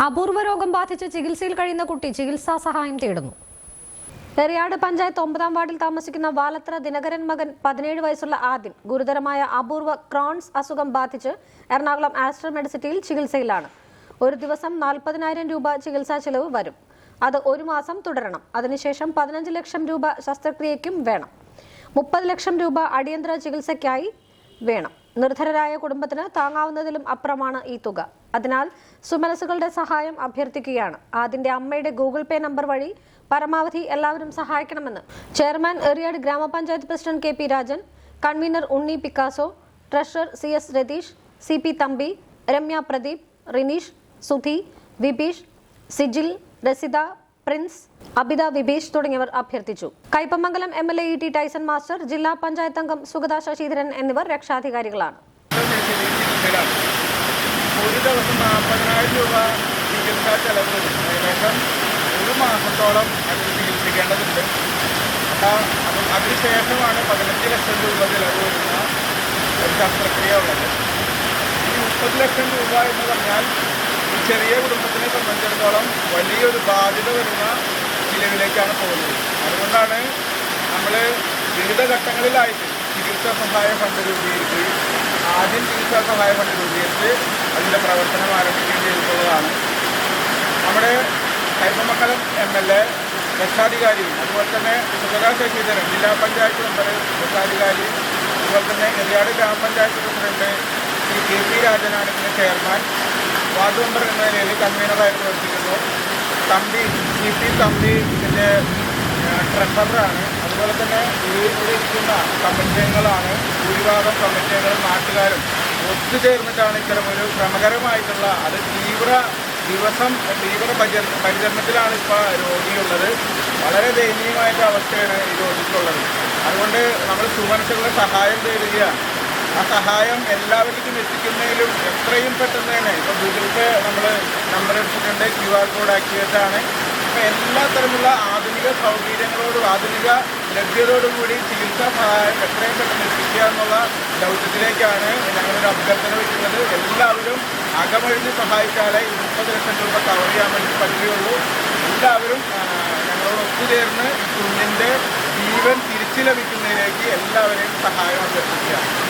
അപൂർവ രോഗം ബാധിച്ച് ചികിത്സയിൽ കഴിയുന്ന കുട്ടി ചികിത്സാ സഹായം തേടുന്നു. എറിയാട് പഞ്ചായത്ത് 9-ാം വാർഡിൽ താമസിക്കുന്ന വാലത്ര ദിനകരൻ മകൻ 17 വയസ്സുള്ള ആദിൻ ഗുരുതരമായ അപൂർവ ക്രോൺസ് അസുഖം ബാധിച്ച് എറണാകുളം ആസ്റ്റർ മെഡിസിറ്റിയിൽ ചികിത്സയിലാണ്. ഒരു ദിവസം 40,000 രൂപ ചികിത്സാ ചെലവ് വരും. അത് ഒരു മാസം തുടരണം. അതിനുശേഷം 15 ലക്ഷം രൂപ ശസ്ത്രക്രിയയ്ക്കും വേണം. 30 ലക്ഷം രൂപ അടിയന്തര ചികിത്സയ്ക്കായി വേണം. നിർധനരായ കുടുംബത്തിന് താങ്ങാവുന്നതിലും അപ്പുറമാണ് ഈ തുക. അതിനാൽ സുമനസുകളുടെ സഹായം അഭ്യർത്ഥിക്കുകയാണ്. അതിന്റെ അമ്മയുടെ ഗൂഗിൾ പേ നമ്പർ വഴി പരമാവധി എല്ലാവരും സഹായിക്കണമെന്ന് chairman Eriyad grama panchayat president K P Rajan, convener Unni Picasso, treasurer CS Ratheesh, CP Thampi, Ramya Pradeep, Rineesh, Sudhi, Vibeesh, Sijil, Rasitha, Prince, Abitha Vibeesh തുടങ്ങിയവർ അഭ്യർത്ഥിച്ചു. Kaipamangalam MLA ET Tyson master, ജില്ലാ പഞ്ചായത്ത് അംഗം സുഗത ശശിധരൻ എന്നിവർ രക്ഷാധികാരികളാണ്. ഒരു ദിവസം 40,000 രൂപ ചികിത്സാ ചെലവ് ഏകദേശം ഒരു മാസത്തോളം അതിൽ ചികിത്സിക്കേണ്ടതുണ്ട്. അതിനുശേഷമാണ് 15 ലക്ഷം രൂപ ചെലവ് വരുന്ന ഒരു ശസ്ത്രക്രിയ ഉള്ളത്. ഈ 30 ലക്ഷം രൂപ എന്ന് പറഞ്ഞാൽ ഈ ചെറിയ കുടുംബത്തിനെ സംബന്ധിച്ചിടത്തോളം വലിയൊരു ബാധ്യത വരുന്ന ചിലവിലേക്കാണ് പോകുന്നത്. അതുകൊണ്ടാണ് നമ്മൾ വിവിധ ഘട്ടങ്ങളിലായിട്ട് ചികിത്സാ സഹായ ഫണ്ട് രൂപീകരിക്കുകയും ആദ്യം ചികിത്സാ സഹായ ഫണ്ട് രൂപീകരിച്ച് അതിൻ്റെ പ്രവർത്തനം ആരംഭിക്കുകയും ചെയ്തിട്ടുള്ളതാണ്. നമ്മുടെ കയ്പമംഗലം MLA രക്ഷാധികാരി, അതുപോലെ തന്നെ സുഗത ശശിധരൻ ജില്ലാ പഞ്ചായത്ത് മെമ്പർ രക്ഷാധികാരി, അതുപോലെ തന്നെ എറിയാട് ഗ്രാമപഞ്ചായത്ത് പ്രസിഡന്റ് ശ്രീ KP രാജനാണ് ഇതിൻ്റെ ചെയർമാൻ. വാർഡ് മെമ്പർ എന്ന നിലയിൽ കൺവീനറായി പ്രവർത്തിക്കുന്നു. തമ്പി CP തമ്പി ഇതിൻ്റെ ട്രഷററാണ്. അതുപോലെ തന്നെ ഇവിടെ ഇരിക്കുന്ന കമ്മിറ്റികളാണ് ഭൂരിഭാഗം കമ്മിറ്റികളും നാട്ടുകാരും ഒത്തുചേർന്നിട്ടാണ് ഇത്തരമൊരു ശ്രമകരമായിട്ടുള്ള അത് തീവ്ര പരിചരണത്തിലാണ് ഇപ്പോൾ രോഗിയുള്ളത്. വളരെ ദയനീയമായിട്ടുള്ള അവസ്ഥയാണ് ഈ രോഗിക്കുള്ളത്. അതുകൊണ്ട് നമ്മൾ സുമനസുകളുടെ സഹായം തേടുകയാണ്. ആ സഹായം എല്ലാവർക്കും എത്തിക്കുന്നതിലും എത്രയും പെട്ടെന്ന് തന്നെ ഇപ്പോൾ ഗൂഗിൾ പേ നമ്മൾ നമ്പർ എടുത്തിട്ടുണ്ട്, QR കോഡ് ആക്ടിവേറ്റാണ്. അപ്പോൾ എല്ലാ തരമുള്ള ആധുനിക സൗകര്യങ്ങളോടും ആധുനിക ലഭ്യതയോടുകൂടി ചികിത്സാ സഹായം എത്രയും പെട്ടെന്ന് എത്തിക്കുക എന്നുള്ള ദൗത്യത്തിലേക്കാണ് ഞങ്ങളൊരു അഭ്യർത്ഥന വയ്ക്കുന്നത്. എല്ലാവരും അകമഴിഞ്ഞ് സഹായിച്ചാലേ 30 ലക്ഷം രൂപ കവർ ചെയ്യാൻ വേണ്ടി പറ്റുകയുള്ളൂ. എല്ലാവരും ഞങ്ങളോട് ഒത്തുചേർന്ന് കുഞ്ഞിൻ്റെ ജീവൻ തിരിച്ചു ലഭിക്കുന്നതിലേക്ക് എല്ലാവരെയും സഹായം അഭ്യർത്ഥിക്കുക.